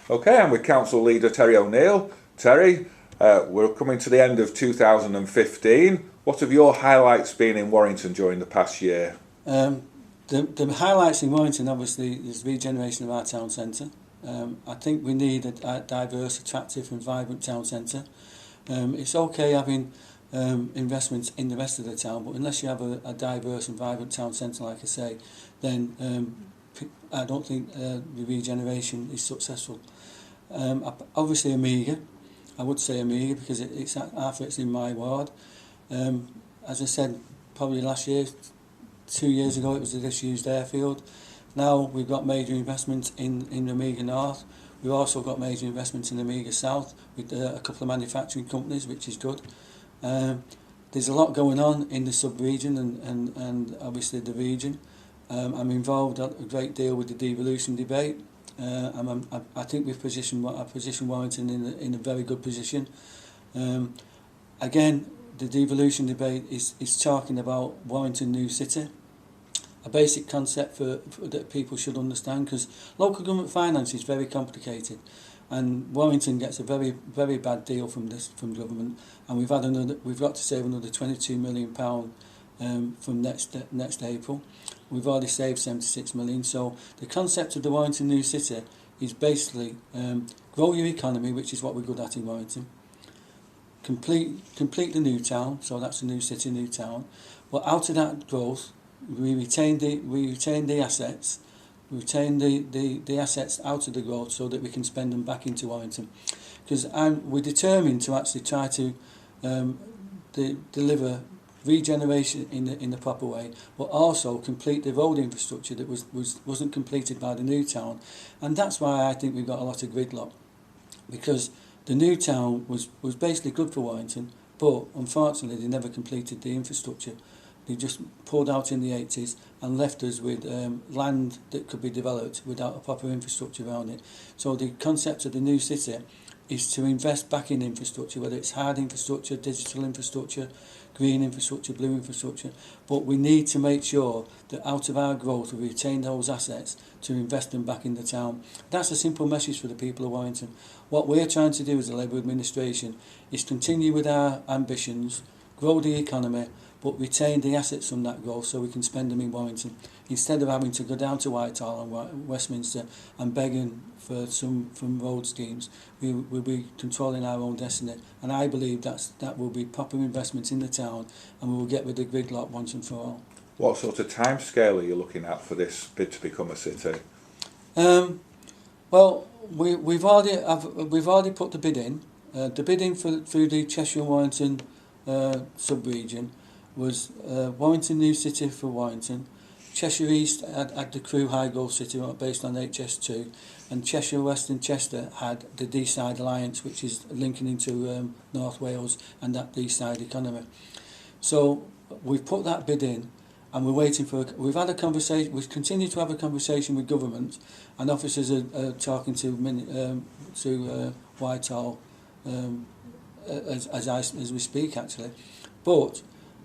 Okay, I'm with Council Leader Terry O'Neill. Terry, we're coming to the end of 2015. What have your highlights been in Warrington during the past year? The highlights in Warrington obviously is regeneration of our town centre. I think we need a diverse, attractive and vibrant town centre. It's okay having investments in the rest of the town, but unless you have a diverse and vibrant town centre, like I say, then I don't think the regeneration is successful. Obviously Amiga, I would say Amiga because it's in my ward. As I said, probably last year, 2 years ago, it was a disused airfield. Now we've got major investments in Amiga North. We've also got major investments in Amiga South with a couple of manufacturing companies, which is good. There's a lot going on in the sub-region and obviously the region. I'm involved a great deal with the devolution debate. I think we've positioned Warrington in a very good position. Again, the devolution debate is talking about Warrington New City, a basic concept for that people should understand, because local government finance is very complicated, and Warrington gets a very bad deal from government, and we've got to save another £22 million from next April. We've already saved 76 million. So the concept of the Warrington New City is basically grow your economy, which is what we're good at in Warrington. Complete the new town, so that's a new city, new town. But out of that growth, we retain the assets. We retain the assets out of the growth so that we can spend them back into Warrington. Because we're determined to actually try to deliver regeneration in the proper way, but also complete the road infrastructure that wasn't completed by the new town. And that's why I think we've got a lot of gridlock, because the new town was basically good for Warrington, but unfortunately they never completed the infrastructure. They just pulled out in the 80s and left us with land that could be developed without a proper infrastructure around it. So the concept of the new city is to invest back in infrastructure, whether it's hard infrastructure, digital infrastructure, green infrastructure, blue infrastructure. But we need to make sure that out of our growth we retain those assets to invest them back in the town. That's a simple message for the people of Warrington. What we're trying to do as a Labour administration is continue with our ambitions, grow the economy, but retain the assets from that growth so we can spend them in Warrington, instead of having to go down to Whitehall and Westminster and begging for some from road schemes. We'll be controlling our own destiny, and I believe that will be proper investments in the town, and we will get rid of gridlock once and for all. What sort of timescale are you looking at for this bid to become a city? Well, we've already put the bid in. The bidding through the Cheshire and Warrington sub-region was Warrington New City for Warrington, Cheshire East had the Crewe High Growth City based on HS2, and Cheshire West and Chester had the D-Side Alliance, which is linking into North Wales and that D-Side economy. So we've put that bid in, and we're waiting for. We've had a conversation. We've continued to have a conversation with government, and officers are talking to Whitehall as we speak, actually. But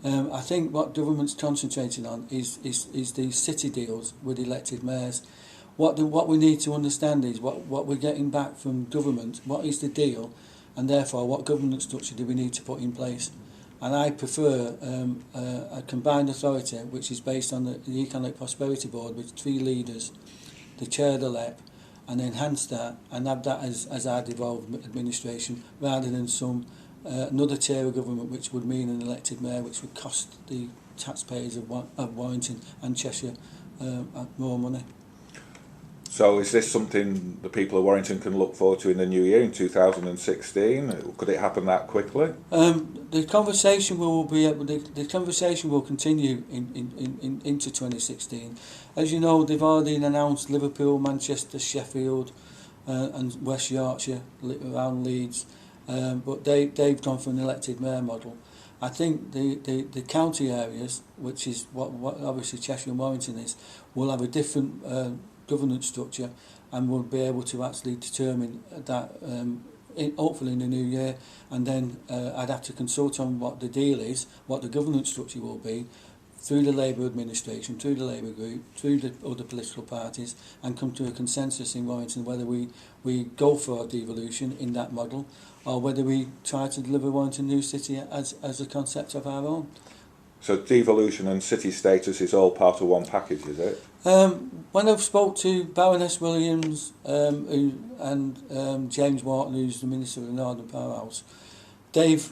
I think what government's concentrating on is these city deals with elected mayors. What we need to understand is what we're getting back from government. What is the deal, and therefore what government structure do we need to put in place? And I prefer a combined authority which is based on the Economic Prosperity Board with 3 leaders, the chair of the LEP, and enhance that and have that as our devolved administration, rather than some another tier of government, which would mean an elected mayor, which would cost the taxpayers of Warrington and Cheshire more money. So is this something the people of Warrington can look forward to in the new year, in 2016? Could it happen that quickly? The conversation will continue into 2016. As you know, they've already announced Liverpool, Manchester, Sheffield and West Yorkshire around Leeds. But they've gone for an elected mayor model. I think the county areas, which is what obviously Cheshire and Warrington is, will have a different governance structure, and will be able to actually determine that hopefully in the new year. And then I'd have to consult on what the deal is, what the governance structure will be through the Labour administration, through the Labour group, through the other political parties, and come to a consensus in Warrington whether we go for a devolution in that model, or whether we try to deliver Warrington New City as a concept of our own. So devolution and city status is all part of one package, is it? When I've spoke to Baroness Williams and James Wharton, who's the Minister of the Northern Powerhouse, they've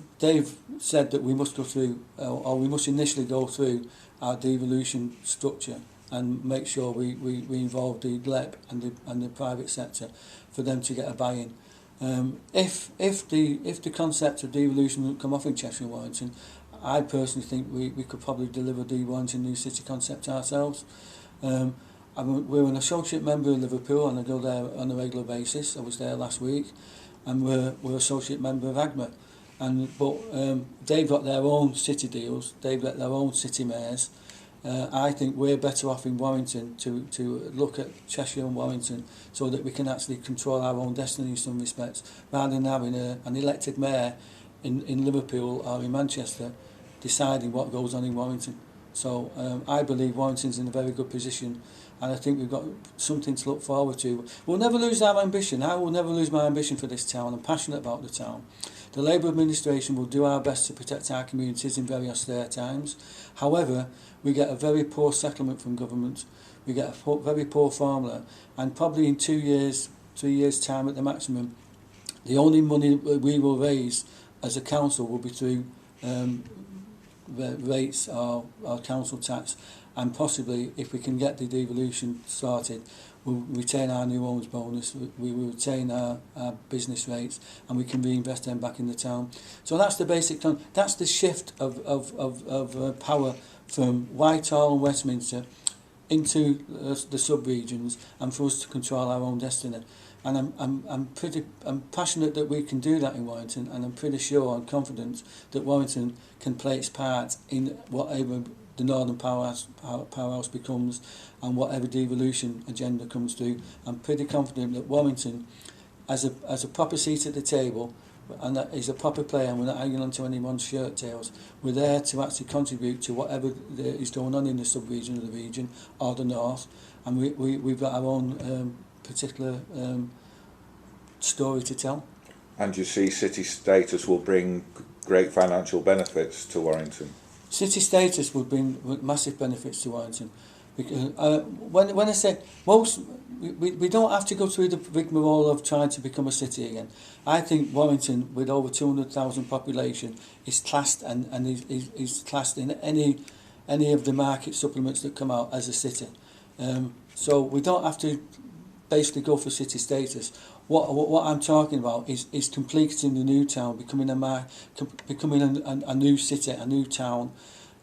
said that we must go through, or we must initially go through our devolution structure and make sure we involve the LEP and the private sector for them to get a buy-in. If the concept of devolution would come off in Cheshire and Warrington, I personally think we could probably deliver the Warrington New City concept ourselves. We're an associate member of Liverpool and I go there on a regular basis. I was there last week, and we're associate member of AGMA. But they've got their own city deals, they've got their own city mayors. I think we're better off in Warrington to look at Cheshire and Warrington so that we can actually control our own destiny in some respects, rather than having an elected mayor in Liverpool or in Manchester deciding what goes on in Warrington. So I believe Warrington's in a very good position, and I think we've got something to look forward to. We'll never lose our ambition. I will never lose my ambition for this town. I'm passionate about the town. The Labour administration will do our best to protect our communities in very austere times. However, we get a very poor settlement from government. We get a very poor formula, and probably in 2 years, 3 years' time at the maximum, the only money we will raise as a council will be through rates or council tax, and possibly, if we can get the devolution started, we'll retain our new owners bonus, we will retain our business rates, and we can reinvest them back in the town. So that's the basic plan. That's the shift of power from Whitehall and Westminster into the sub-regions, and for us to control our own destiny. And I'm passionate that we can do that in Warrington, and I'm pretty sure and confident that Warrington can play its part in whatever the Northern Powerhouse becomes, and whatever devolution agenda comes through. I'm pretty confident that Warrington, as a proper seat at the table, and that is a proper player, and we're not hanging on to anyone's shirt tails. We're there to actually contribute to whatever is going on in the sub-region of the region or the north, and we've got our own particular story to tell. And you see city status will bring great financial benefits to Warrington? City status would bring massive benefits to Warrington. Because when I say most, we don't have to go through the rigmarole of trying to become a city again. I think Warrington, with over 200,000 population, is classed and is classed in any of the market supplements that come out as a city. So we don't have to basically go for city status. What I'm talking about is completing the new town, becoming a new city, a new town,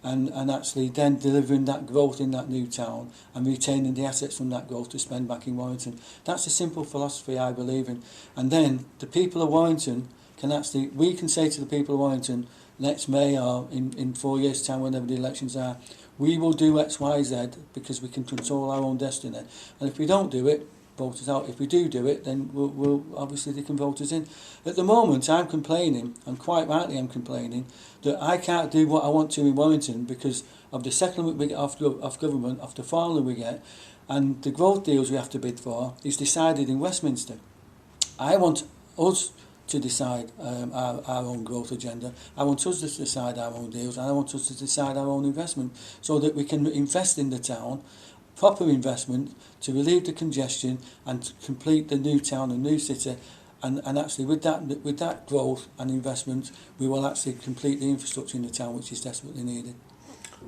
and actually then delivering that growth in that new town and retaining the assets from that growth to spend back in Warrington. That's a simple philosophy I believe in. And then the people of Warrington we can say to the people of Warrington next May or in 4 years' time, whenever the elections are, we will do X, Y, Z because we can control our own destiny. And if we don't do it, vote us out. If we do it, then we'll obviously they can vote us in. At the moment, I'm complaining, and quite rightly I'm complaining, that I can't do what I want to in Warrington because of the settlement we get off government, off the formula we get, and the growth deals we have to bid for is decided in Westminster. I want us to decide our own growth agenda. I want us to decide our own deals, and I want us to decide our own investment so that we can invest in the town, proper investment to relieve the congestion and to complete the new town and new city, and actually with that growth and investment we will actually complete the infrastructure in the town, which is desperately needed.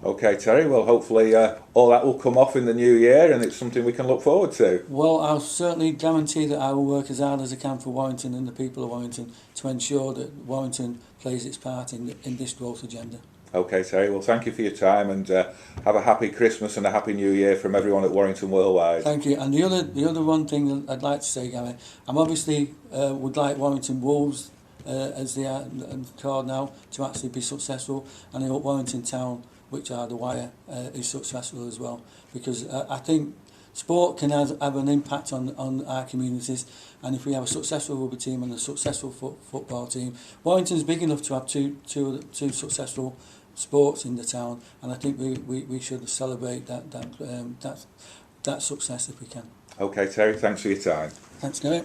Okay, Terry, well hopefully all that will come off in the new year and it's something we can look forward to. Well, I'll certainly guarantee that I will work as hard as I can for Warrington and the people of Warrington to ensure that Warrington plays its part in this growth agenda. Okay, Terry, well thank you for your time, and have a happy Christmas and a happy New Year from everyone at Warrington Worldwide. Thank you. And the other one thing I'd like to say, Gary, I'm obviously would like Warrington Wolves, as they are called now, to actually be successful, and I hope Warrington Town, which are the Wire, is successful as well, because I think sport can have an impact on our communities, and if we have a successful rugby team and a successful football team, Warrington's big enough to have two successful sports in the town, and I think we should celebrate that success if we can. Okay, Terry, thanks for your time. Thanks, Gary.